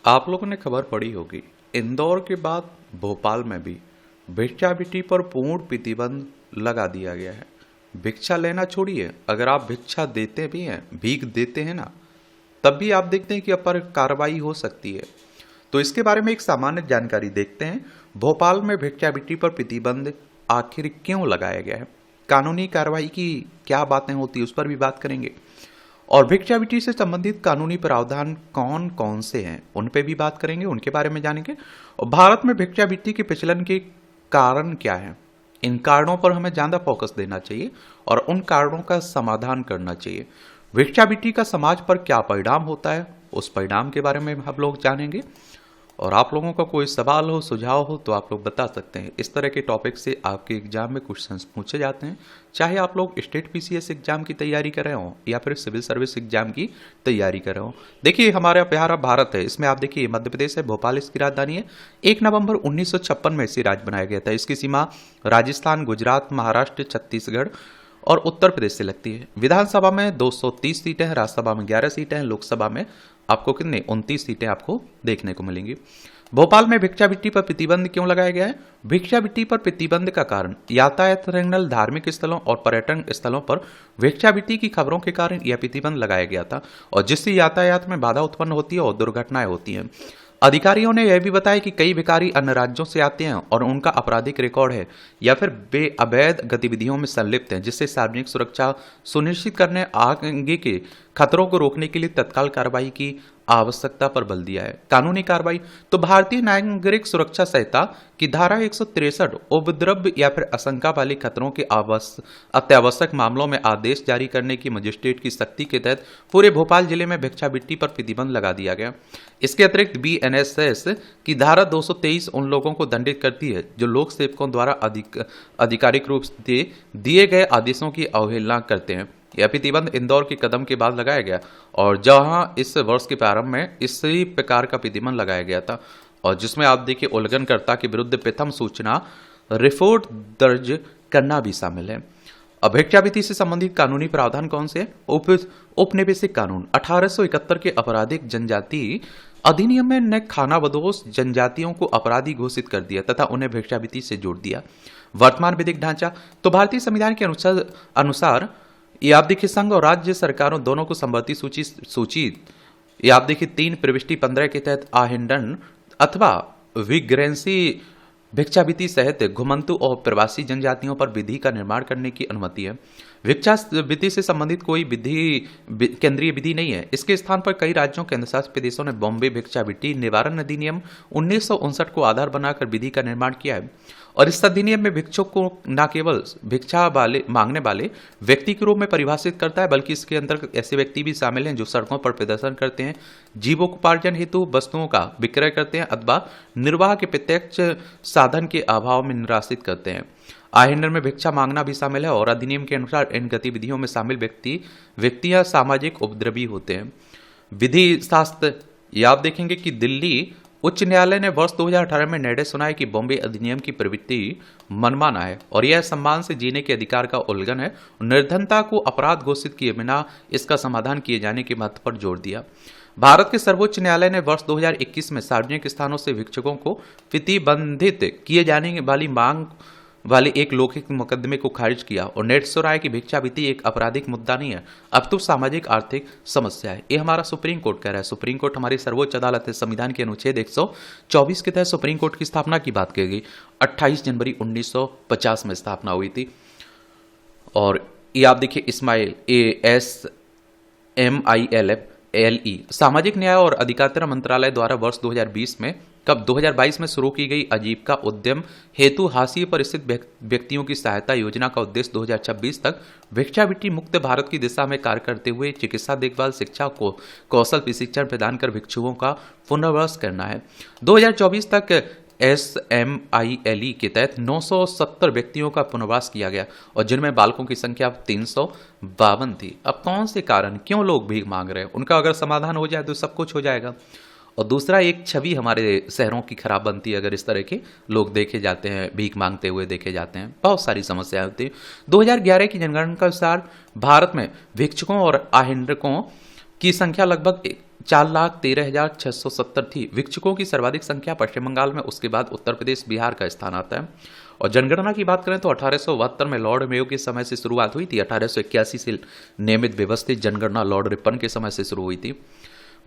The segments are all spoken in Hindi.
आप लोगों ने खबर पढ़ी होगी, इंदौर के बाद भोपाल में भी भिक्षावृत्ति पर पूर्ण प्रतिबंध लगा दिया गया है। भिक्षा लेना छोड़िए, अगर आप भिक्षा देते भी हैं, भीख देते हैं ना, तब भी आप देखते हैं कि अब पर कार्रवाई हो सकती है। तो इसके बारे में एक सामान्य जानकारी देखते हैं। भोपाल में भिक्षावृत्ति पर प्रतिबंध आखिर क्यों लगाया गया है, कानूनी कार्रवाई की क्या बातें होती है, उस पर भी बात करेंगे। और भिक्षावृत्ति से संबंधित कानूनी प्रावधान कौन कौन से हैं, उन पे भी बात करेंगे, उनके बारे में जानेंगे। और भारत में भिक्षावृत्ति के प्रचलन के कारण क्या है, इन कारणों पर हमें ज्यादा फोकस देना चाहिए और उन कारणों का समाधान करना चाहिए। भिक्षावृत्ति का समाज पर क्या परिणाम होता है, उस परिणाम के बारे में हम लोग जानेंगे। और आप लोगों का कोई सवाल हो, सुझाव हो, तो आप लोग बता सकते हैं। इस तरह के टॉपिक से आपके एग्जाम में क्वेश्चंस पूछे जाते हैं, चाहे आप लोग स्टेट पीसीएस एग्जाम की तैयारी कर रहे हो या फिर सिविल सर्विस एग्जाम की तैयारी कर रहे हो। देखिए, हमारा प्यारा भारत है, इसमें आप देखिए मध्य प्रदेश है, भोपाल इसकी राजधानी है। 1 नवंबर 1956 में इसे राज्य बनाया गया था। इसकी सीमा राजस्थान, गुजरात, महाराष्ट्र, छत्तीसगढ़ और उत्तर प्रदेश से लगती है। विधानसभा में 230 सीटें हैं, राज्यसभा में 11 सीटें हैं, लोकसभा में आपको कितने 29 सीटें आपको देखने को मिलेंगी। भोपाल में भिक्षावृत्ति पर प्रतिबंध क्यों लगाया गया है? भिक्षावृत्ति पर प्रतिबंध का कारण यातायात सिग्नल, धार्मिक स्थलों और पर्यटन स्थलों पर भिक्षावृत्ति की खबरों के कारण यह प्रतिबंध लगाया गया था, और जिससे यातायात में बाधा उत्पन्न होती है और दुर्घटनाएं होती हैं। अधिकारियों ने यह भी बताया कि कई भिखारी अन्य राज्यों से आते हैं और उनका आपराधिक रिकॉर्ड है या फिर अवैध गतिविधियों में संलिप्त हैं, जिससे सार्वजनिक सुरक्षा सुनिश्चित करने, आगे के खतरों को रोकने के लिए तत्काल कार्रवाई की आवश्यकता पर बल दिया है। कानूनी कार्रवाई तो भारतीय नागरिक सुरक्षा संहिता की धारा 163 उपद्रव या फिर आशंका वाले खतरों के अत्यावश्यक मामलों में आदेश जारी करने की मजिस्ट्रेट की शक्ति के तहत पूरे भोपाल जिले में भिक्षावृत्ति पर प्रतिबंध लगा दिया गया। इसके अतिरिक्त बीएनएसएस की धारा 223 उन लोगों को दंडित करती है जो लोक सेवकों द्वारा आधिकारिक रूप से दिए गए आदेशों की अवहेलना करते हैं। यह प्रतिबंध इंदौर के कदम के बाद लगाया गया, और जहां इस वर्ष के प्रारंभ में इसी प्रकार का प्रतिबंध लगाया गया था, और जिसमें आप देखिए उल्लंघनकर्ता के विरुद्ध प्रथम सूचना रिपोर्ट दर्ज करना भी शामिल है। अब भिक्षावृत्ति से संबंधित कानूनी प्रावधान कौन से? उपनिवेशिक कानून 1871 के आपराधिक जनजाति अधिनियम ने खानाबदोश जनजातियों को अपराधी घोषित कर दिया तथा उन्हें भिक्षावृत्ति से जोड़ दिया। वर्तमान विधिक ढांचा तो भारतीय संविधान के अनुसार ये आप देखिए संघ और राज्य सरकारों दोनों को संबंधित सूची ये आप देखिए 3 प्रविष्टि 15 के तहत आहिंडन अथवा विग्रेंसी भिक्षावृत्ति सहित घुमंतु और प्रवासी जनजातियों पर विधि का निर्माण करने की अनुमति है। भिक्षावृत्ति से संबंधित कोई केंद्रीय विधि नहीं है। इसके स्थान पर कई राज्यों, केंद्रशासित प्रदेशों ने बॉम्बे भिक्षावृत्ति निवारण अधिनियम 1959 को आधार बनाकर विधि का निर्माण किया है, और इस अधिनियम में भिक्षुक को न केवल भिक्षा मांगने वाले व्यक्ति के रूप में परिभाषित करता है, बल्कि इसके अंतर्गत ऐसे व्यक्ति भी शामिल हैं जो सड़कों पर प्रदर्शन करते हैं, जीवोपार्जन हेतु वस्तुओं का विक्रय करते हैं अथवा निर्वाह के प्रत्यक्ष साधन के अभाव में निराश्रित करते हैं। आहिंडन में भिक्षा मांगना भी शामिल है, और अधिनियम के अनुसार इन गतिविधियों में शामिल व्यक्तियां सामाजिक उपद्रवी होते हैं। विधि शास्त्र ये आप देखेंगे कि दिल्ली उच्च न्यायालय ने वर्ष 2018 में निर्णय सुनाया कि बॉम्बे अधिनियम की प्रवृत्ति मनमाना है और यह सम्मान से जीने के अधिकार का उल्लंघन है। निर्धनता को अपराध घोषित किए बिना इसका समाधान किए जाने के महत्व पर जोर दिया। भारत के सर्वोच्च न्यायालय ने वर्ष 2021 में सार्वजनिक स्थानों से भिक्षुकों को प्रतिबंधित किए जाने वाली मांग वाले एक लौकिक मुकदमे को खारिज किया और निर्णय सुनाया कि भिक्षावृत्ति एक आपराधिक मुद्दा नहीं है, अब तो सामाजिक आर्थिक समस्या है। ये हमारा सुप्रीम कोर्ट कह रहा है। सुप्रीम कोर्ट हमारी सर्वोच्च अदालत है। संविधान के अनुच्छेद 124 के तहत सुप्रीम कोर्ट की स्थापना की बात की गई। 28 जनवरी 1950 में स्थापना हुई थी। और ये आप देखिए इस्माइल ASMILFLE सामाजिक न्याय और अधिकारिता मंत्रालय द्वारा वर्ष 2022 में शुरू की गई आजीविका उद्यम हेतु हाशिए पर स्थित व्यक्तियों की सहायता योजना का उद्देश्य 2026 तक भिक्षावृत्ति मुक्त भारत की दिशा में कार्य करते हुए चिकित्सा देखभाल, शिक्षा को कौशल प्रशिक्षण प्रदान कर भिक्षुओं का पुनर्वास करना है। 2024 तक SMILE के तहत 970 व्यक्तियों का पुनर्वास किया गया, और जिनमें बालकों की संख्या 352 थी। अब कौन से कारण, क्यों लोग भीख मांग रहे हैं, उनका अगर समाधान हो जाए तो सब कुछ हो जाएगा। और दूसरा, एक छवि हमारे शहरों की खराब बनती है अगर इस तरह के लोग देखे जाते हैं, भीख मांगते हुए देखे जाते हैं। बहुत सारी समस्याएं होती हैं। 2011 की जनगणना के अनुसार भारत में भिक्षुकों और आहिंडकों की संख्या लगभग 4,13,670 थी। भिक्षुकों की सर्वाधिक संख्या पश्चिम बंगाल में, उसके बाद उत्तर प्रदेश, बिहार का स्थान आता है। और जनगणना की बात करें तो 1872 में लॉर्ड मेयो के समय से शुरुआत हुई थी। 1881 से नियमित व्यवस्थित जनगणना लॉर्ड रिपन के समय से शुरू हुई थी।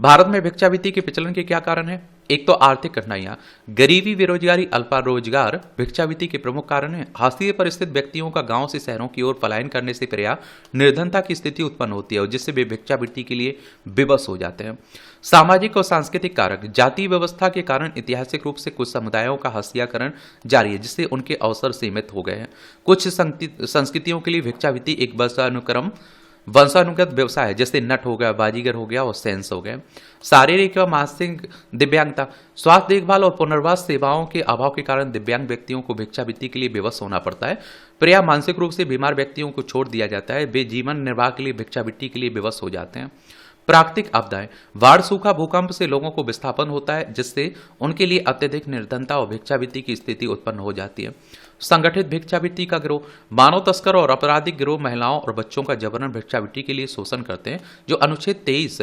भारत में भिक्षावृत्ति के प्रचलन के क्या कारण है? एक तो आर्थिक कठिनाइयां, गरीबी, बेरोजगारी, अल्पा रोजगार भिक्षावृत्ति के प्रमुख कारण है। हाशिए पर स्थित व्यक्तियों का गांव से शहरों की ओर पलायन करने से पर्याप्त निर्धनता की स्थिति उत्पन्न होती है और जिससे वे भिक्षावृत्ति के लिए विवश हो जाते हैं। सामाजिक और सांस्कृतिक कारक, जातीय व्यवस्था के कारण ऐतिहासिक रूप से कुछ समुदायों का हाशियाकरण जारी है जिससे उनके अवसर सीमित हो गए हैं। कुछ संस्कृतियों के लिए भिक्षावृत्ति एक वंशानुगत व्यवसाय है, जैसे नट हो गया, बाजीगर हो गया और सेंस हो गए। शारीरिक व मानसिक दिव्यांगता, स्वास्थ्य देखभाल और पुनर्वास सेवाओं के अभाव के कारण दिव्यांग व्यक्तियों को भिक्षावृत्ति के लिए विवश होना पड़ता है। पर्याप्त मानसिक रूप से बीमार व्यक्तियों को छोड़ दिया जाता है, वे जीवन निर्वाह के लिए भिक्षावृत्ति के लिए विवश हो जाते हैं। प्राकृतिक आपदाएं, बाढ़, सूखा, भूकंप से लोगों को विस्थापन होता है जिससे उनके लिए अत्यधिक निर्धनता और भिक्षावृत्ति की स्थिति उत्पन्न हो जाती है। संगठित भिक्षावृत्ति का गिरोह, मानव तस्कर और आपराधिक गिरोह महिलाओं और बच्चों का जबरन भिक्षावृत्ति के लिए शोषण करते हैं, जो अनुच्छेद 23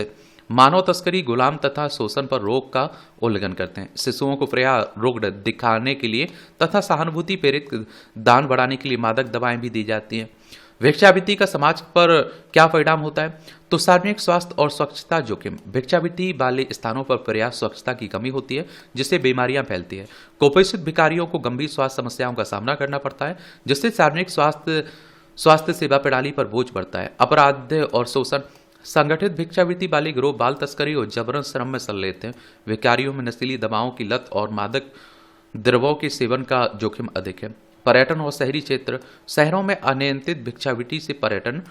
मानव तस्करी, गुलाम तथा शोषण पर रोक का उल्लंघन करते हैं। शिशुओं को पर्याप्त रोग दिखाने के लिए तथा सहानुभूति प्रेरित दान बढ़ाने के लिए मादक दवाएं भी दी जाती हैं। भिक्षावृत्ति का समाज पर क्या परिणाम होता है? तो सार्वजनिक स्वास्थ्य और स्वच्छता जोखिम, भिक्षावृत्ति वाले स्थानों पर पर्याप्त स्वच्छता की कमी होती है जिससे बीमारियां फैलती है। कुपोषित भिखारियों को गंभीर स्वास्थ्य समस्याओं का सामना करना पड़ता है जिससे सार्वजनिक स्वास्थ्य सेवा प्रणाली पर बोझ बढ़ता है। अपराध और शोषण, संगठित भिक्षावृत्ति वाले गिरोह बाल तस्करी और जबरन श्रम में संलिप्त हैं। भिखारियों में नशीली दवाओं की लत और मादक द्रव्यों के सेवन का जोखिम अधिक है। पर्यटन और शहरी क्षेत्र, शहरों में अनियंत्रित भिक्षावृत्ति से पर्यटन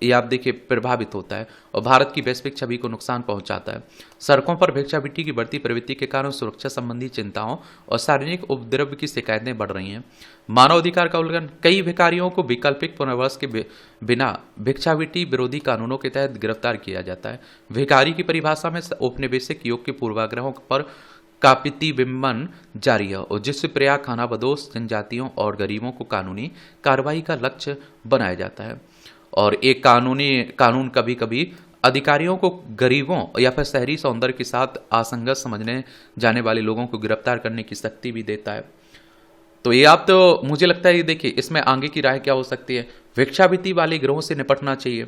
आप देखिए प्रभावित होता है और भारत की वैश्विक छवि को नुकसान पहुंचाता है। सड़कों पर भिक्षावृत्ति की बढ़ती प्रवृत्ति के कारण सुरक्षा संबंधी चिंताओं और सार्वजनिक उपद्रव की शिकायतें बढ़ रही हैं। मानवाधिकार का उल्लंघन, कई भिखारियों को वैकल्पिक पुनर्वास के बिना भिक्षावृत्ति विरोधी कानूनों के तहत गिरफ्तार किया जाता है। भिखारी की परिभाषा में औपनिवेशिक युग के पूर्वाग्रहों पर का प्रतिबिंबन जारी है और जिससे पर्याप्त खानाबदोश जनजातियों और गरीबों को कानूनी कार्रवाई का लक्ष्य बनाया जाता है। और एक कानून कभी कभी अधिकारियों को गरीबों या फिर शहरी सौंदर्य के साथ असंगत समझने जाने वाले लोगों को गिरफ्तार करने की शक्ति भी देता है। तो ये आप तो मुझे लगता है, देखिए इसमें आगे की राय क्या हो सकती है। भिक्षावृत्ति वाले गिरोह से निपटना चाहिए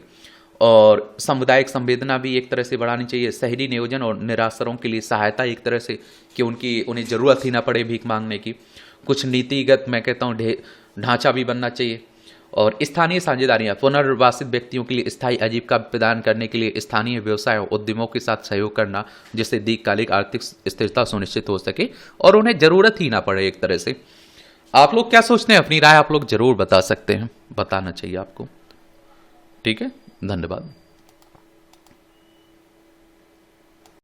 और सामुदायिक संवेदना भी एक तरह से बढ़ानी चाहिए। शहरी नियोजन और निराश्रयों के लिए सहायता एक तरह से कि उन्हें जरूरत ही ना पड़े भीख मांगने की। कुछ नीतिगत मैं कहता हूँ ढांचा भी बनना चाहिए और स्थानीय साझेदारियां, पुनर्वासित व्यक्तियों के लिए स्थायी आजीविका प्रदान करने के लिए स्थानीय व्यवसाय और उद्यमों के साथ सहयोग करना जिससे दीर्घकालिक आर्थिक स्थिरता सुनिश्चित हो सके और उन्हें जरूरत ही ना पड़े एक तरह से। आप लोग क्या सोचते हैं? अपनी राय आप लोग जरूर बता सकते हैं, बताना चाहिए आपको। ठीक है, धन्यवाद।